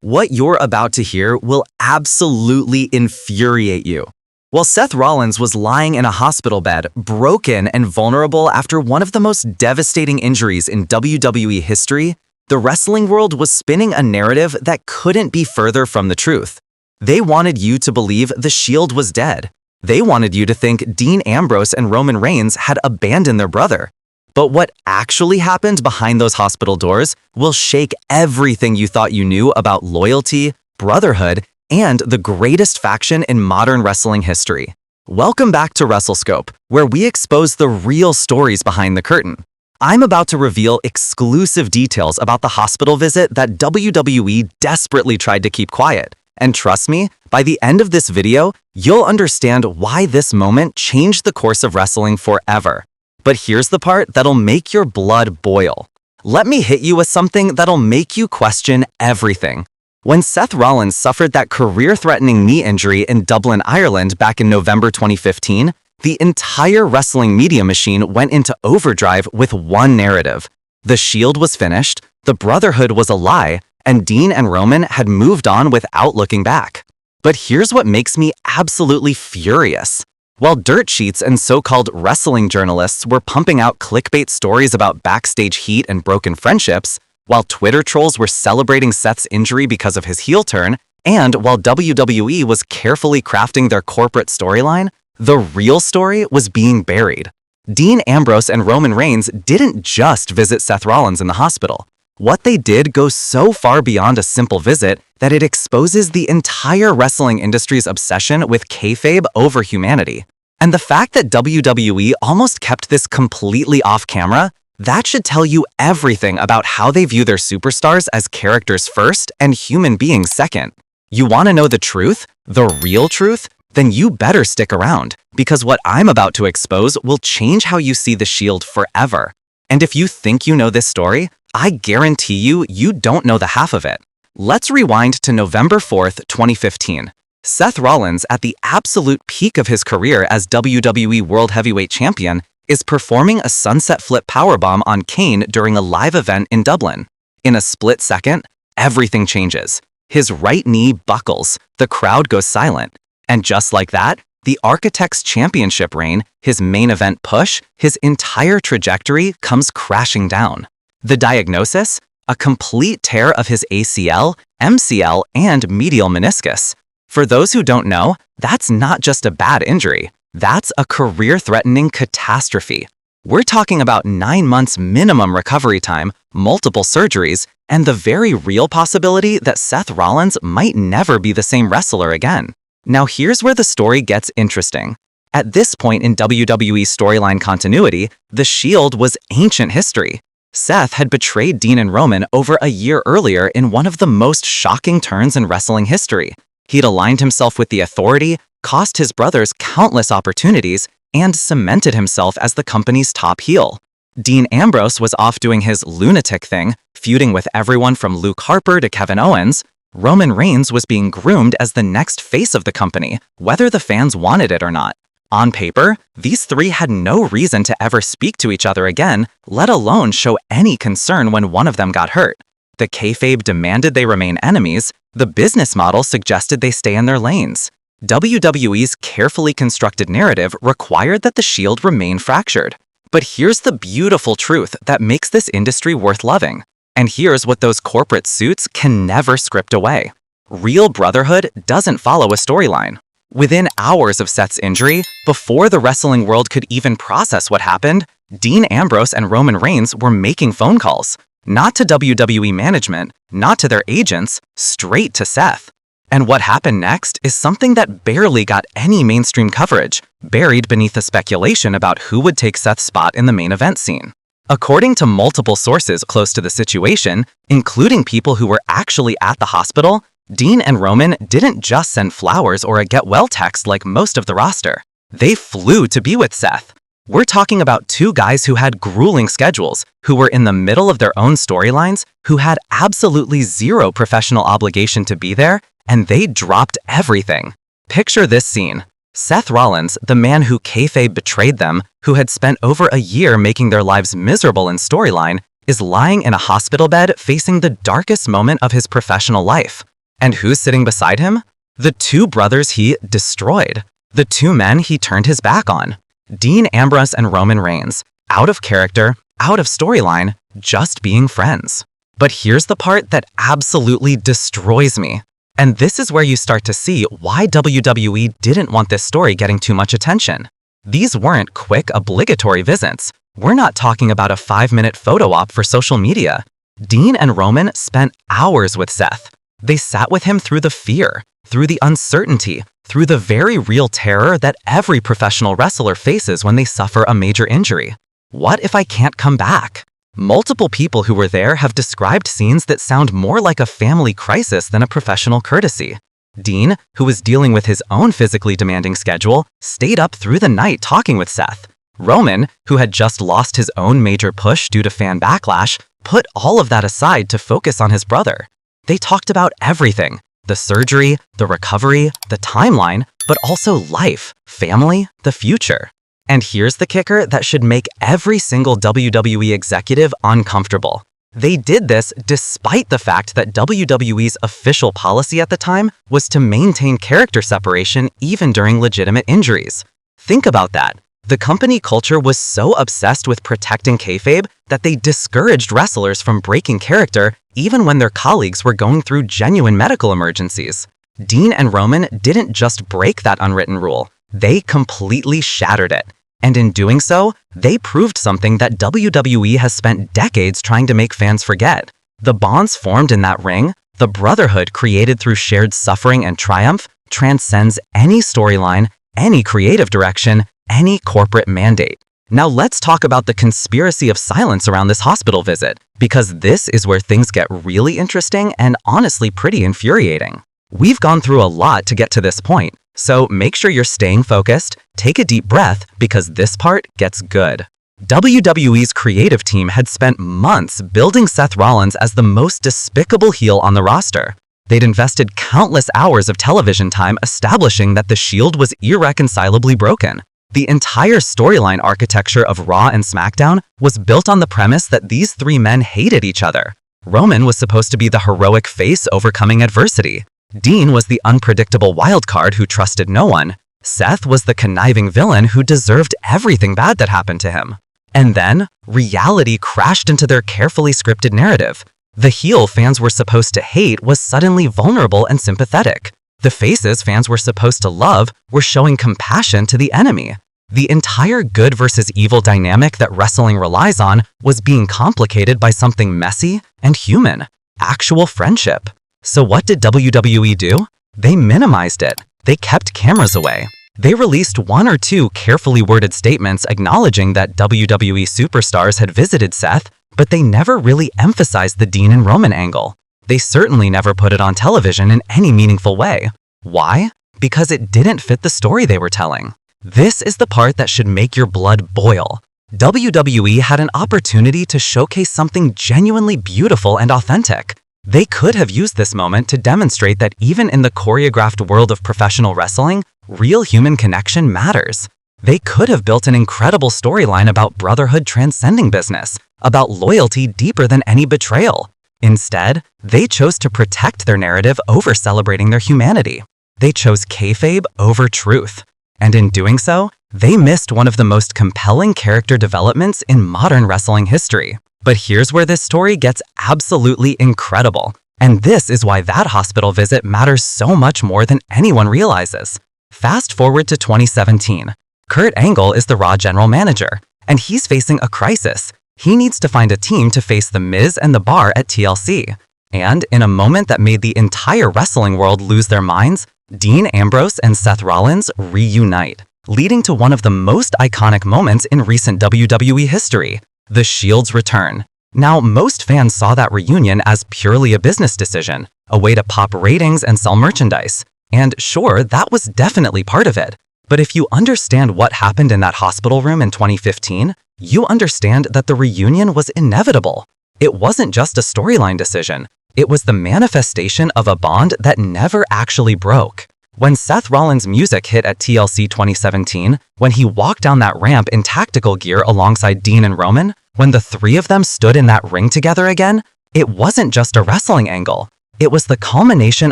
What you're about to hear will absolutely infuriate you. While Seth Rollins was lying in a hospital bed, broken and vulnerable after one of the most devastating injuries in WWE history, the wrestling world was spinning a narrative that couldn't be further from the truth. They wanted you to believe the Shield was dead. They wanted you to think Dean Ambrose and Roman Reigns had abandoned their brother. But what actually happened behind those hospital doors will shake everything you thought you knew about loyalty, brotherhood, and the greatest faction in modern wrestling history. Welcome back to WrestleScope, where we expose the real stories behind the curtain. I'm about to reveal exclusive details about the hospital visit that WWE desperately tried to keep quiet. And trust me, by the end of this video, you'll understand why this moment changed the course of wrestling forever. But here's the part that'll make your blood boil. Let me hit you with something that'll make you question everything. When Seth Rollins suffered that career-threatening knee injury in Dublin, Ireland back in November 2015, the entire wrestling media machine went into overdrive with one narrative. The Shield was finished, the Brotherhood was a lie, and Dean and Roman had moved on without looking back. But here's what makes me absolutely furious. While dirt sheets and so-called wrestling journalists were pumping out clickbait stories about backstage heat and broken friendships, while Twitter trolls were celebrating Seth's injury because of his heel turn, and while WWE was carefully crafting their corporate storyline, the real story was being buried. Dean Ambrose and Roman Reigns didn't just visit Seth Rollins in the hospital. What they did goes so far beyond a simple visit that it exposes the entire wrestling industry's obsession with kayfabe over humanity. And the fact that WWE almost kept this completely off camera, that should tell you everything about how they view their superstars as characters first and human beings second. You want to know the truth? The real truth? Then you better stick around, because what I'm about to expose will change how you see the Shield forever. And if you think you know this story, I guarantee you don't know the half of it. Let's rewind to November 4th, 2015. Seth Rollins, at the absolute peak of his career as WWE World Heavyweight Champion, is performing a sunset flip powerbomb on Kane during a live event in Dublin. In a split second, everything changes. His right knee buckles, the crowd goes silent. And just like that, the Architect's championship reign, his main event push, his entire trajectory comes crashing down. The diagnosis? A complete tear of his ACL, MCL, and medial meniscus. For those who don't know, that's not just a bad injury. That's a career-threatening catastrophe. We're talking about 9 months minimum recovery time, multiple surgeries, and the very real possibility that Seth Rollins might never be the same wrestler again. Now here's where the story gets interesting. At this point in WWE storyline continuity, the Shield was ancient history. Seth had betrayed Dean and Roman over a year earlier in one of the most shocking turns in wrestling history. He'd aligned himself with the Authority, cost his brothers countless opportunities, and cemented himself as the company's top heel. Dean Ambrose was off doing his lunatic thing, feuding with everyone from Luke Harper to Kevin Owens. Roman Reigns was being groomed as the next face of the company, whether the fans wanted it or not. On paper, these three had no reason to ever speak to each other again, let alone show any concern when one of them got hurt. The kayfabe demanded they remain enemies. The business model suggested they stay in their lanes. WWE's carefully constructed narrative required that the Shield remain fractured. But here's the beautiful truth that makes this industry worth loving. And here's what those corporate suits can never script away. Real brotherhood doesn't follow a storyline. Within hours of Seth's injury, before the wrestling world could even process what happened, Dean Ambrose and Roman Reigns were making phone calls. Not to WWE management, not to their agents, straight to Seth. And what happened next is something that barely got any mainstream coverage, buried beneath the speculation about who would take Seth's spot in the main event scene. According to multiple sources close to the situation, including people who were actually at the hospital, Dean and Roman didn't just send flowers or a get-well text like most of the roster. They flew to be with Seth. We're talking about two guys who had grueling schedules, who were in the middle of their own storylines, who had absolutely zero professional obligation to be there, and they dropped everything. Picture this scene. Seth Rollins, the man who kayfabe betrayed them, who had spent over a year making their lives miserable in storyline, is lying in a hospital bed facing the darkest moment of his professional life. And who's sitting beside him? The two brothers he destroyed. The two men he turned his back on. Dean Ambrose and Roman Reigns. Out of character, out of storyline, just being friends. But here's the part that absolutely destroys me. And this is where you start to see why WWE didn't want this story getting too much attention. These weren't quick, obligatory visits. We're not talking about a 5-minute photo op for social media. Dean and Roman spent hours with Seth. They sat with him through the fear, through the uncertainty, through the very real terror that every professional wrestler faces when they suffer a major injury. What if I can't come back? Multiple people who were there have described scenes that sound more like a family crisis than a professional courtesy. Dean, who was dealing with his own physically demanding schedule, stayed up through the night talking with Seth. Roman, who had just lost his own major push due to fan backlash, put all of that aside to focus on his brother. They talked about everything: the surgery, the recovery, the timeline, but also life, family, the future. And here's the kicker that should make every single WWE executive uncomfortable. They did this despite the fact that WWE's official policy at the time was to maintain character separation even during legitimate injuries. Think about that. The company culture was so obsessed with protecting kayfabe that they discouraged wrestlers from breaking character even when their colleagues were going through genuine medical emergencies. Dean and Roman didn't just break that unwritten rule, they completely shattered it. And in doing so, they proved something that WWE has spent decades trying to make fans forget. The bonds formed in that ring, the brotherhood created through shared suffering and triumph, transcends any storyline, any creative direction, any corporate mandate. Now let's talk about the conspiracy of silence around this hospital visit, because this is where things get really interesting and honestly pretty infuriating. We've gone through a lot to get to this point, so make sure you're staying focused, take a deep breath, because this part gets good. WWE's creative team had spent months building Seth Rollins as the most despicable heel on the roster. They'd invested countless hours of television time establishing that the Shield was irreconcilably broken. The entire storyline architecture of Raw and SmackDown was built on the premise that these three men hated each other. Roman was supposed to be the heroic face overcoming adversity. Dean was the unpredictable wildcard who trusted no one. Seth was the conniving villain who deserved everything bad that happened to him. And then, reality crashed into their carefully scripted narrative. The heel fans were supposed to hate was suddenly vulnerable and sympathetic. The faces fans were supposed to love were showing compassion to the enemy. The entire good versus evil dynamic that wrestling relies on was being complicated by something messy and human: actual friendship. So what did WWE do? They minimized it. They kept cameras away. They released one or two carefully worded statements acknowledging that WWE superstars had visited Seth, but they never really emphasized the Dean and Roman angle. They certainly never put it on television in any meaningful way. Why? Because it didn't fit the story they were telling. This is the part that should make your blood boil. WWE had an opportunity to showcase something genuinely beautiful and authentic. They could have used this moment to demonstrate that even in the choreographed world of professional wrestling, real human connection matters. They could have built an incredible storyline about brotherhood transcending business, about loyalty deeper than any betrayal. Instead, they chose to protect their narrative over celebrating their humanity. They chose kayfabe over truth. And in doing so, they missed one of the most compelling character developments in modern wrestling history. But here's where this story gets absolutely incredible. And this is why that hospital visit matters so much more than anyone realizes. Fast forward to 2017. Kurt Angle is the Raw general manager, and he's facing a crisis. He needs to find a team to face The Miz and The Bar at TLC. And in a moment that made the entire wrestling world lose their minds, Dean Ambrose and Seth Rollins reunite, leading to one of the most iconic moments in recent WWE history: The Shield's return. Now, most fans saw that reunion as purely a business decision, a way to pop ratings and sell merchandise. And sure, that was definitely part of it. But if you understand what happened in that hospital room in 2015, you understand that the reunion was inevitable. It wasn't just a storyline decision. It was the manifestation of a bond that never actually broke. When Seth Rollins' music hit at TLC 2017, when he walked down that ramp in tactical gear alongside Dean and Roman, when the three of them stood in that ring together again, it wasn't just a wrestling angle. It was the culmination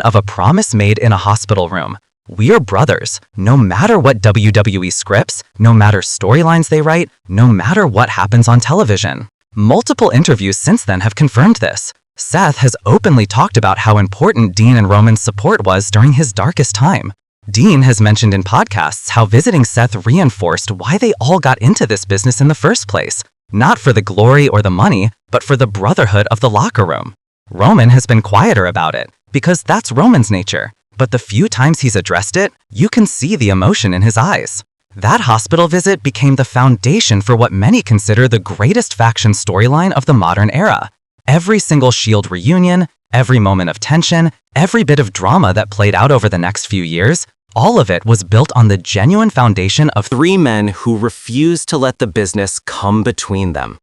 of a promise made in a hospital room. We're brothers, no matter what WWE scripts, no matter storylines they write, no matter what happens on television. Multiple interviews since then have confirmed this. Seth has openly talked about how important Dean and Roman's support was during his darkest time. Dean has mentioned in podcasts how visiting Seth reinforced why they all got into this business in the first place. Not for the glory or the money, but for the brotherhood of the locker room. Roman has been quieter about it, because that's Roman's nature. But the few times he's addressed it, you can see the emotion in his eyes. That hospital visit became the foundation for what many consider the greatest faction storyline of the modern era. Every single Shield reunion, every moment of tension, every bit of drama that played out over the next few years, all of it was built on the genuine foundation of three men who refused to let the business come between them.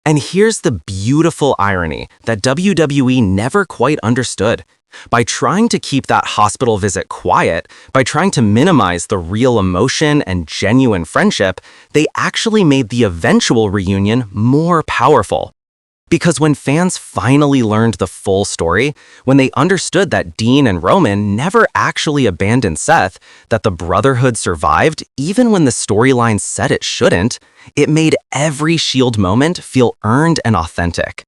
And here's the beautiful irony that WWE never quite understood. By trying to keep that hospital visit quiet, by trying to minimize the real emotion and genuine friendship, they actually made the eventual reunion more powerful. Because when fans finally learned the full story, when they understood that Dean and Roman never actually abandoned Seth, that the brotherhood survived even when the storyline said it shouldn't, it made every Shield moment feel earned and authentic.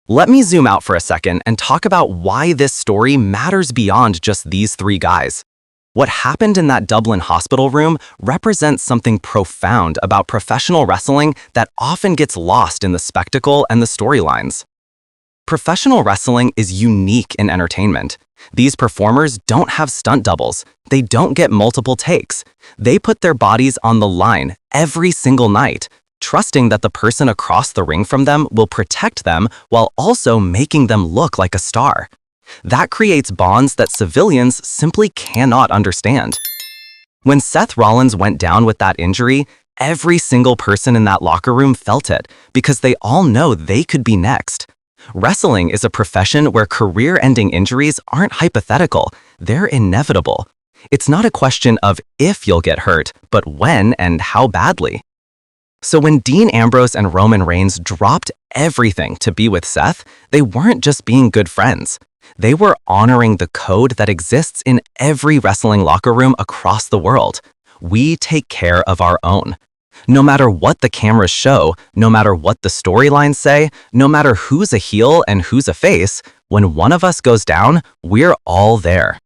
Let me zoom out for a second and talk about why this story matters beyond just these three guys. What happened in that Dublin hospital room represents something profound about professional wrestling that often gets lost in the spectacle and the storylines. Professional wrestling is unique in entertainment. These performers don't have stunt doubles. They don't get multiple takes. They put their bodies on the line every single night, trusting that the person across the ring from them will protect them while also making them look like a star. That creates bonds that civilians simply cannot understand. When Seth Rollins went down with that injury, every single person in that locker room felt it because they all know they could be next. Wrestling is a profession where career-ending injuries aren't hypothetical, they're inevitable. It's not a question of if you'll get hurt, but when and how badly. So when Dean Ambrose and Roman Reigns dropped everything to be with Seth, they weren't just being good friends. They were honoring the code that exists in every wrestling locker room across the world. We take care of our own. No matter what the cameras show, no matter what the storylines say, no matter who's a heel and who's a face, when one of us goes down, we're all there.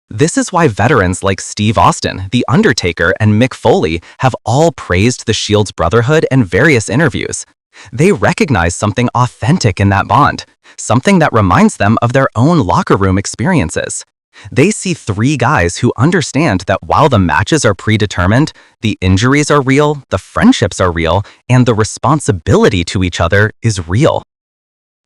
This is why veterans like Steve Austin, The Undertaker, and Mick Foley have all praised the Shield's brotherhood in various interviews. They recognize something authentic in that bond, something that reminds them of their own locker room experiences. They see three guys who understand that while the matches are predetermined, the injuries are real, the friendships are real, and the responsibility to each other is real.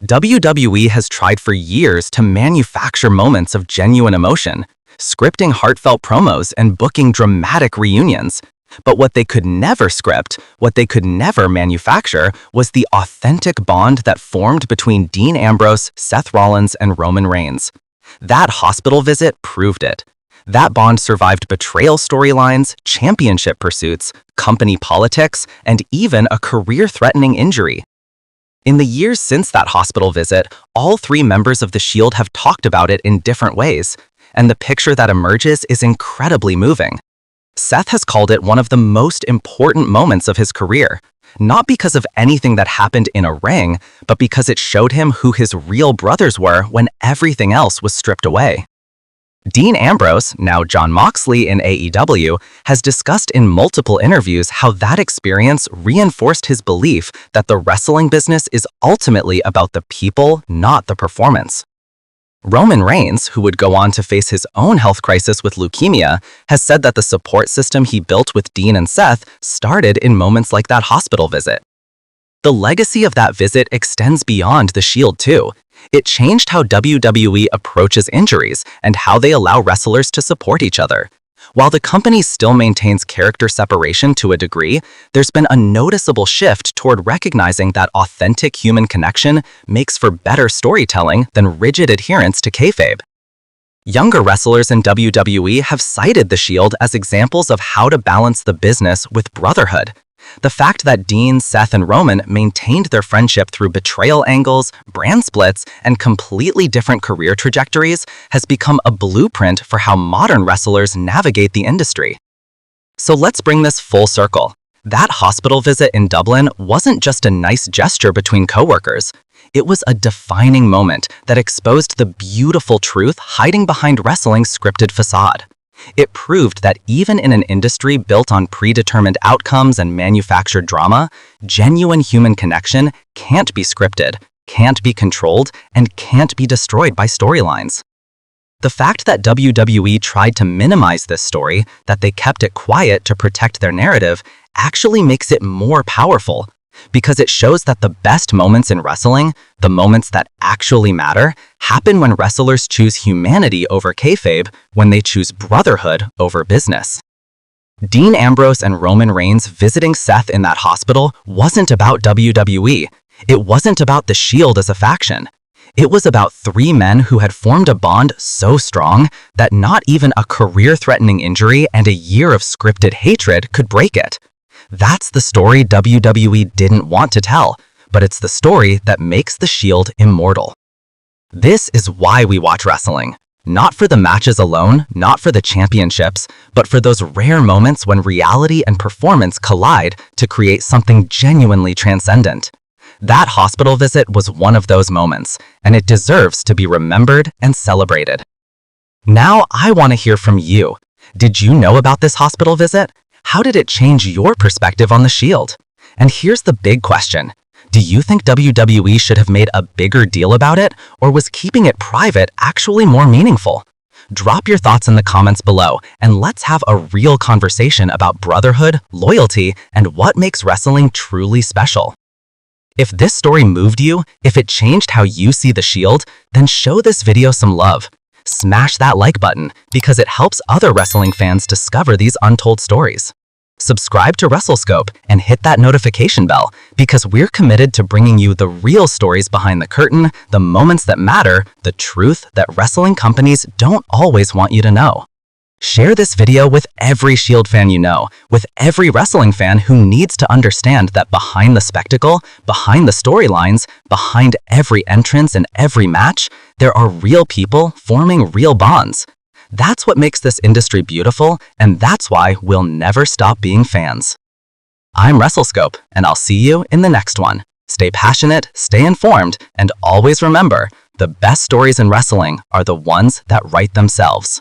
WWE has tried for years to manufacture moments of genuine emotion, scripting heartfelt promos and booking dramatic reunions. But what they could never script, what they could never manufacture, was the authentic bond that formed between Dean Ambrose, Seth Rollins, and Roman Reigns. That hospital visit proved it. That bond survived betrayal storylines, championship pursuits, company politics, and even a career-threatening injury. In the years since that hospital visit, all three members of the Shield have talked about it in different ways, and the picture that emerges is incredibly moving. Seth has called it one of the most important moments of his career, not because of anything that happened in a ring, but because it showed him who his real brothers were when everything else was stripped away. Dean Ambrose, now Jon Moxley in AEW, has discussed in multiple interviews how that experience reinforced his belief that the wrestling business is ultimately about the people, not the performance. Roman Reigns, who would go on to face his own health crisis with leukemia, has said that the support system he built with Dean and Seth started in moments like that hospital visit. The legacy of that visit extends beyond the Shield too. It changed how WWE approaches injuries and how they allow wrestlers to support each other. While the company still maintains character separation to a degree, there's been a noticeable shift toward recognizing that authentic human connection makes for better storytelling than rigid adherence to kayfabe. Younger wrestlers in WWE have cited the Shield as examples of how to balance the business with brotherhood. The fact that Dean, Seth, and Roman maintained their friendship through betrayal angles, brand splits, and completely different career trajectories has become a blueprint for how modern wrestlers navigate the industry. So let's bring this full circle. That hospital visit in Dublin wasn't just a nice gesture between coworkers. It was a defining moment that exposed the beautiful truth hiding behind wrestling's scripted facade. It proved that even in an industry built on predetermined outcomes and manufactured drama, genuine human connection can't be scripted, can't be controlled, and can't be destroyed by storylines. The fact that WWE tried to minimize this story, that they kept it quiet to protect their narrative, actually makes it more powerful, because it shows that the best moments in wrestling, the moments that actually matter, happen when wrestlers choose humanity over kayfabe, when they choose brotherhood over business. Dean Ambrose and Roman Reigns visiting Seth in that hospital wasn't about WWE. It wasn't about the Shield as a faction. It was about three men who had formed a bond so strong that not even a career-threatening injury and a year of scripted hatred could break it. That's the story WWE didn't want to tell, but it's the story that makes the Shield immortal. This is why we watch wrestling. Not for the matches alone, not for the championships, but for those rare moments when reality and performance collide to create something genuinely transcendent. That hospital visit was one of those moments, and it deserves to be remembered and celebrated. Now I want to hear from you. Did you know about this hospital visit? How did it change your perspective on the Shield? And here's the big question. Do you think WWE should have made a bigger deal about it, or was keeping it private actually more meaningful? Drop your thoughts in the comments below, and let's have a real conversation about brotherhood, loyalty, and what makes wrestling truly special. If this story moved you, if it changed how you see the Shield, then show this video some love. Smash that like button because it helps other wrestling fans discover these untold stories. Subscribe to WrestleScope and hit that notification bell because we're committed to bringing you the real stories behind the curtain, the moments that matter, the truth that wrestling companies don't always want you to know. Share this video with every Shield fan you know, with every wrestling fan who needs to understand that behind the spectacle, behind the storylines, behind every entrance and every match, there are real people forming real bonds. That's what makes this industry beautiful, and that's why we'll never stop being fans. I'm WrestleScope, and I'll see you in the next one. Stay passionate, stay informed, and always remember, the best stories in wrestling are the ones that write themselves.